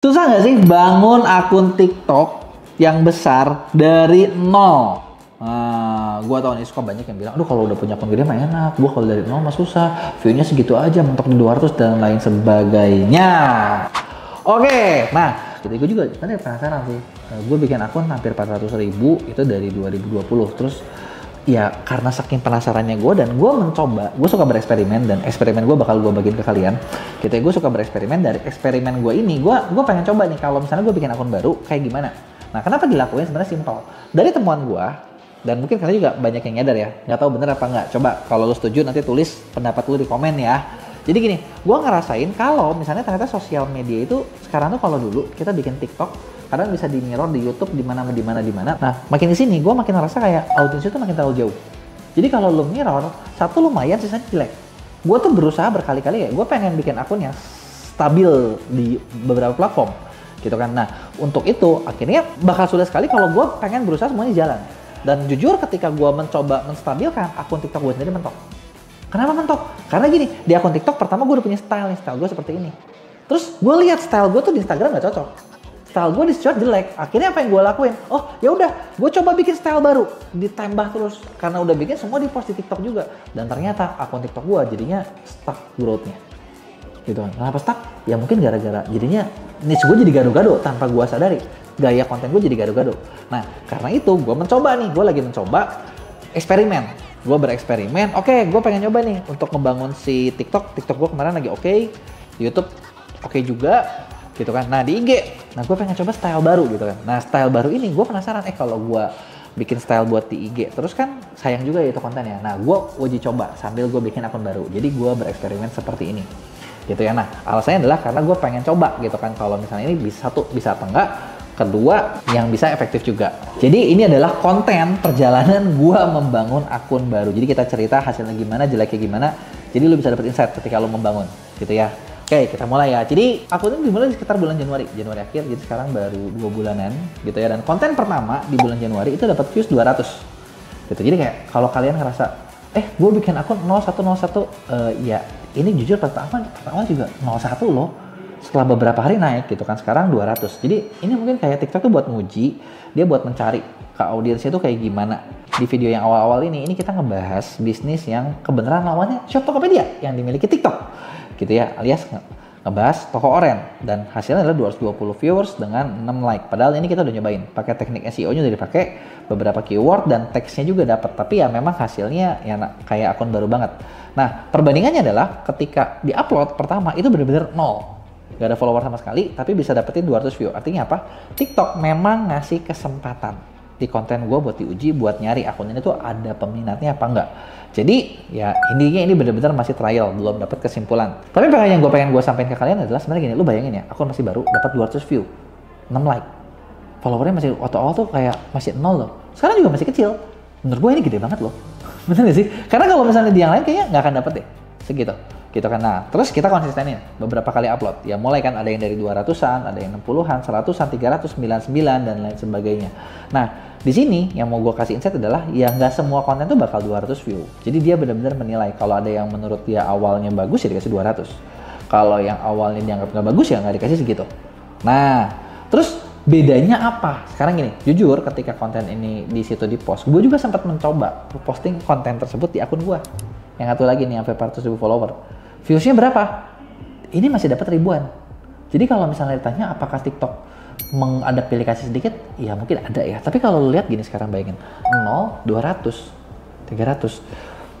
Susah nggak sih bangun akun TikTok yang besar dari nol? Nah, gue tau nih suka banyak yang bilang, aduh kalau udah punya akun gede mah enak, gue kalau dari nol mah susah, view-nya segitu aja, mentok di 200 dan lain sebagainya. Oke, nah jadi gue juga sebenarnya penasaran sih. Gue bikin akun hampir 400.000 itu dari 2020, terus ya karena saking penasarannya gue dan gue mencoba, gue suka bereksperimen dan eksperimen gue bakal gue bagiin ke kalian. Gitu ya, gue suka bereksperimen. Dari eksperimen gue ini, gue pengen coba nih kalau misalnya gue bikin akun baru kayak gimana. Nah, kenapa dilakuin sebenarnya simpel. Dari temuan gue dan mungkin kalian juga banyak yang nyadar ya, nggak tahu bener apa nggak. Coba kalau lo setuju nanti tulis pendapat lo di komen ya. Jadi gini, gue ngerasain kalau misalnya ternyata sosial media itu sekarang tuh kalau dulu kita bikin TikTok kadang bisa di mirror di YouTube di mana. Nah, makin di sini gue makin ngerasa kayak audiensnya tuh makin terlalu jauh. Jadi kalau lo mirror, satu lumayan sisanya jelek. Gue tuh berusaha berkali-kali ya, gue pengen bikin akun yang stabil di beberapa platform gitu kan. Nah, untuk itu akhirnya bakal sulit sekali kalau gue pengen berusaha semuanya jalan. Dan jujur ketika gue mencoba menstabilkan akun TikTok gue sendiri mentok. Kenapa mentok? Karena gini, di akun TikTok pertama gue udah punya style gue seperti ini. Terus gue lihat style gue tuh di Instagram nggak cocok. Style gue di short jelek. Akhirnya apa yang gue lakuin? Oh, ya udah, gue coba bikin style baru, ditambah terus. Karena udah bikin semua di post di TikTok juga. Dan ternyata akun TikTok gue jadinya stuck growth-nya. Gitu kan. Kenapa stuck? Ya mungkin gara-gara jadinya niche gue jadi gado-gado tanpa gue sadari. Gaya konten gue jadi gado-gado. Nah, karena itu gue mencoba nih, gue lagi mencoba eksperimen. Gue bereksperimen, oke, gue pengen nyoba nih untuk membangun si TikTok gue kemarin lagi oke, YouTube oke juga, gitu kan. Nah di IG, nah gue pengen coba style baru gitu kan. Nah style baru ini gue penasaran, kalau gue bikin style buat di IG, terus kan sayang juga ya itu kontennya. Nah gue uji coba sambil gue bikin akun baru, jadi gue bereksperimen seperti ini, gitu ya. Nah alasannya adalah karena gue pengen coba gitu kan, kalau misalnya ini bisa satu, bisa atau enggak. Kedua, yang bisa efektif juga. Jadi ini adalah konten perjalanan gua membangun akun baru. Jadi kita cerita hasilnya gimana, jeleknya gimana. Jadi lu bisa dapet insight ketika lu membangun, gitu ya. Oke, kita mulai ya. Jadi akun ini dimulai sekitar bulan Januari akhir. Jadi sekarang baru 2 bulanan, gitu ya. Dan konten pertama di bulan Januari itu dapat views 200. Gitu. Jadi kayak kalau kalian ngerasa, gue bikin akun 0101, ya ini jujur pertama juga 01 loh. Setelah beberapa hari naik gitu kan, sekarang 200. Jadi ini mungkin kayak TikTok tuh buat nguji, dia buat mencari ke audiensnya tuh kayak gimana. Di video yang awal-awal ini kita ngebahas bisnis yang kebenaran lawannya Shop Tokopedia yang dimiliki TikTok gitu ya, alias ngebahas toko oren, dan hasilnya adalah 220 viewers dengan 6 like. Padahal ini kita udah nyobain pakai teknik SEO-nya, udah dipakai beberapa keyword dan teksnya juga dapat, tapi ya memang hasilnya ya kayak akun baru banget. Nah perbandingannya adalah ketika di-upload pertama itu bener-bener nol, gak ada follower sama sekali, tapi bisa dapetin 200 view. Artinya apa? TikTok memang ngasih kesempatan di konten gue buat diuji, buat nyari akun ini tuh ada peminatnya apa enggak. Jadi ya intinya ini benar-benar masih trial, belum dapat kesimpulan. Tapi yang gue pengen gue sampaikan ke kalian adalah sebenarnya gini, lu bayangin ya, akun masih baru dapat 200 view, 6 like, followernya masih awal tuh kayak masih 0 loh. Sekarang juga masih kecil. Menurut gue ini gede banget loh. Bener gak sih? Karena kalau misalnya di yang lain kayaknya nggak akan dapet deh segitu. Gitu kan. Nah, terus kita konsistenin beberapa kali upload. Ya mulai kan ada yang dari 200-an, ada yang 60-an, 100-an, 399 dan lain sebagainya. Nah, di sini yang mau gue kasih insight adalah ya nggak semua konten tuh bakal 200 view. Jadi dia benar-benar menilai. Kalau ada yang menurut dia awalnya bagus ya dikasih 200. Kalau yang awalnya dianggap nggak bagus ya nggak dikasih segitu. Nah, terus bedanya apa? Sekarang gini, jujur ketika konten ini di situ di post, gue juga sempat mencoba posting konten tersebut di akun gue. Yang satu lagi nih sampai 400.000 follower. Viewsnya berapa? Ini masih dapat ribuan. Jadi kalau misalnya ditanya apakah TikTok mengadaptasi sedikit, ya mungkin ada ya. Tapi kalau lu lihat gini sekarang bayangin, 0, 200, 300,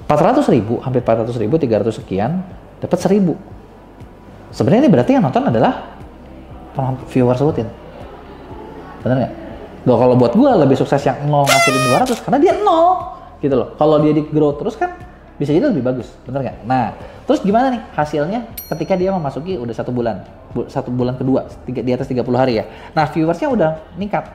400.000, hampir 400.000, 300 sekian, dapat 1.000. Sebenarnya ini berarti yang nonton adalah viewers rutin. Bener nggak? Loh, kalau buat gue lebih sukses yang 0 ngasilin 200 karena dia 0 gitu loh. Kalau dia di grow terus kan bisa jadi lebih bagus, bener nggak? Nah, terus gimana nih hasilnya ketika dia memasuki udah 1 bulan kedua, di atas 30 hari ya. Nah, viewersnya udah meningkat.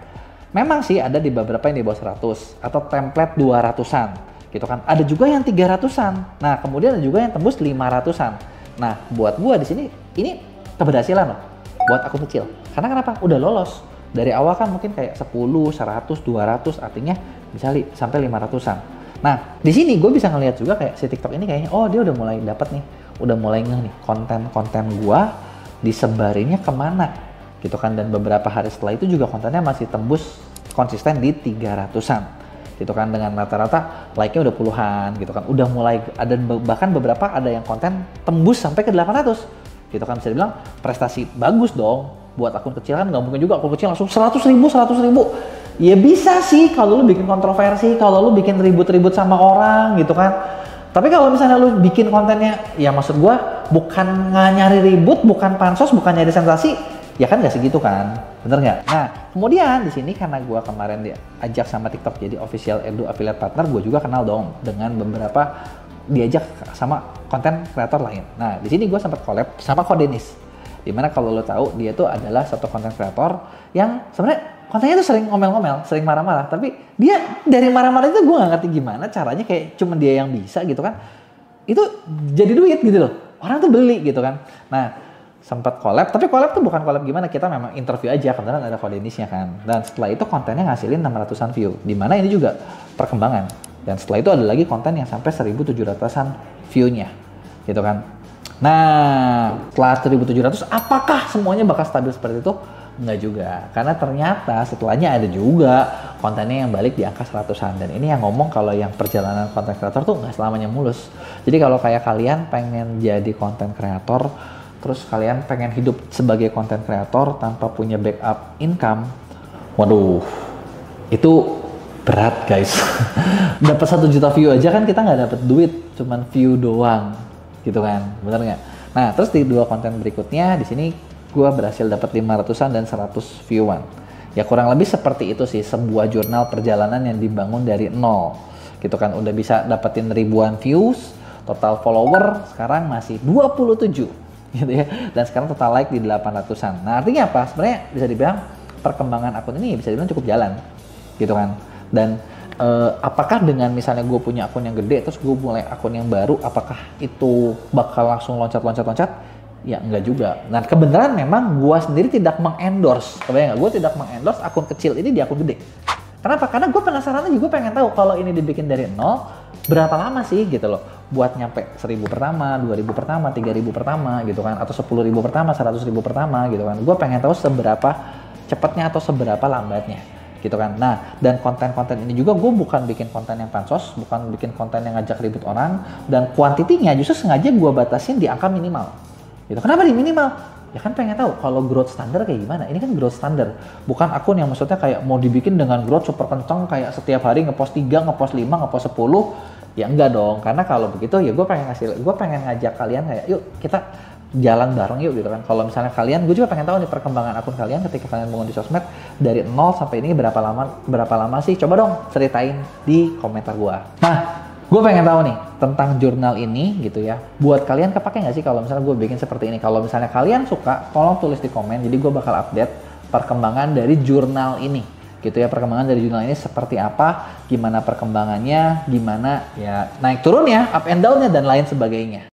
Memang sih ada di beberapa yang di bawah 100 atau template 200-an gitu kan. Ada juga yang 300-an. Nah, kemudian ada juga yang tembus 500-an. Nah, buat gua di sini ini keberhasilan loh buat akun kecil. Karena kenapa? Udah lolos. Dari awal kan mungkin kayak 10, 100, 200, artinya bisa sampai 500-an. Nah, di sini gue bisa ngelihat juga kayak si TikTok ini kayaknya, oh dia udah mulai dapat nih, udah mulai ngeh nih konten-konten gue disebarinnya kemana. gitu kan, dan beberapa hari setelah itu juga kontennya masih tembus konsisten di 300-an gitu kan, dengan rata-rata like-nya udah puluhan gitu kan, udah mulai ada, bahkan beberapa ada yang konten tembus sampai ke 800 gitu kan. Bisa dibilang prestasi bagus dong buat akun kecil kan. Nggak mungkin juga akun kecil langsung 100.000 ya. Bisa sih kalau lu bikin kontroversi, kalau lu bikin ribut-ribut sama orang gitu kan. Tapi kalau misalnya lu bikin kontennya, ya maksud gua bukan nyari ribut, bukan pansos, bukan nyari sensasi, ya kan nggak segitu kan, bener nggak? Nah, kemudian di sini karena gue kemarin diajak sama TikTok jadi official Edu affiliate partner, gue juga kenal dong dengan beberapa, diajak sama konten kreator lain. Nah, di sini gue sempat collab sama Kodenis, dimana kalau lo tahu dia tuh adalah satu konten kreator yang sebenarnya kontennya tuh sering ngomel-ngomel, sering marah-marah, tapi dia dari marah-marah itu gue nggak ngerti gimana caranya, kayak cuma dia yang bisa gitu kan, itu jadi duit gitu loh, orang tuh beli gitu kan. Nah, sempat collab, tapi collab tuh bukan collab gimana, kita memang interview aja, kebetulan ada Kodenisnya kan. Dan setelah itu kontennya ngasilin 600-an view, dimana ini juga perkembangan. Dan setelah itu ada lagi konten yang sampai 1.700-an view-nya gitu kan. Nah, setelah 1.700 apakah semuanya bakal stabil seperti itu? Enggak juga, karena ternyata setelahnya ada juga kontennya yang balik di angka 100-an. Dan ini yang ngomong kalau yang perjalanan konten kreator tuh nggak selamanya mulus. Jadi kalau kayak kalian pengen jadi konten kreator, terus kalian pengen hidup sebagai konten kreator tanpa punya backup income, waduh, itu berat guys. Dapat 1 juta view aja kan kita nggak dapat duit, cuman view doang, gitu kan, bener nggak? Nah, terus di 2 konten berikutnya di sini gue berhasil dapat 500-an dan 100 view-an. Ya kurang lebih seperti itu sih, sebuah jurnal perjalanan yang dibangun dari nol, gitu kan. Udah bisa dapetin ribuan views, total follower sekarang masih 27. Gitu ya. Dan sekarang total like di 800-an. Nah, artinya apa? Sebenarnya bisa dibilang perkembangan akun ini bisa dibilang cukup jalan, gitu kan. Dan apakah dengan misalnya gue punya akun yang gede terus gue mulai akun yang baru, apakah itu bakal langsung loncat? Ya enggak juga. Nah, kebenaran memang gue sendiri tidak mengendorse, kebayang nggak? Gue tidak mengendorse akun kecil ini di akun gede. Kenapa? Karena gue penasaran aja, gue pengen tahu kalau ini dibikin dari nol berapa lama sih gitu loh, buat nyampe 1.000 pertama, 2.000 pertama, 3.000 pertama gitu kan, atau 10.000 pertama, 100.000 pertama gitu kan. Gue pengen tahu seberapa cepatnya atau seberapa lambatnya gitu kan. Nah, dan konten-konten ini juga gue bukan bikin konten yang pansos, bukan bikin konten yang ngajak ribut orang, dan kuantitinya justru sengaja gue batasin di angka minimal gitu. Kenapa di minimal? Ya kan pengen tahu kalau growth standar kayak gimana. Ini kan growth standar, bukan akun yang maksudnya kayak mau dibikin dengan growth super kenceng kayak setiap hari ngepost 3, ngepost 5, ngepost 10. Ya enggak dong, karena kalau begitu ya gue pengen ngajak kalian kayak yuk kita jalan bareng yuk gitu kan. Kalau misalnya kalian, gue juga pengen tahu nih perkembangan akun kalian ketika kalian bangun di sosmed dari 0 sampai ini berapa lama sih, coba dong ceritain di komentar gue. Nah, gue pengen tahu nih tentang jurnal ini gitu ya. Buat kalian kepake nggak sih kalau misalnya gue bikin seperti ini? Kalau misalnya kalian suka, tolong tulis di komen. Jadi gue bakal update perkembangan dari jurnal ini gitu ya. Perkembangan dari jurnal ini seperti apa, gimana perkembangannya, gimana ya naik turunnya, up and down-nya dan lain sebagainya.